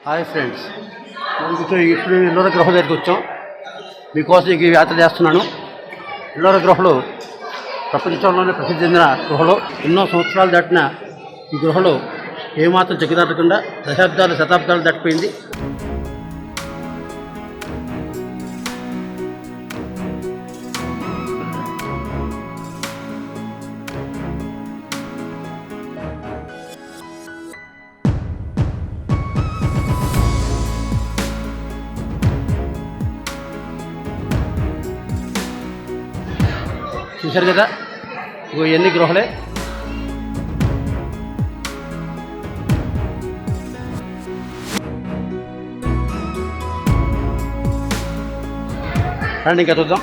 Hi friends, మనం ఇప్పుడు ఎల్లోరా గృహ దగ్గరికి వచ్చాం. మీకోసం ఈ యాత్ర చేస్తున్నాను. ఎల్లోరా గృహలు ప్రపంచంలోనే ప్రసిద్ధి చెందిన గృహలు. ఎన్నో సంవత్సరాలు దాటిన ఈ గృహలు ఏమాత్రం చెక్కుదాటకుండా శతాబ్దాలు దాటిపోయింది. చూశారు కదా, ఇవన్నీ గృహలే. రండి ఇంకా చూద్దాం.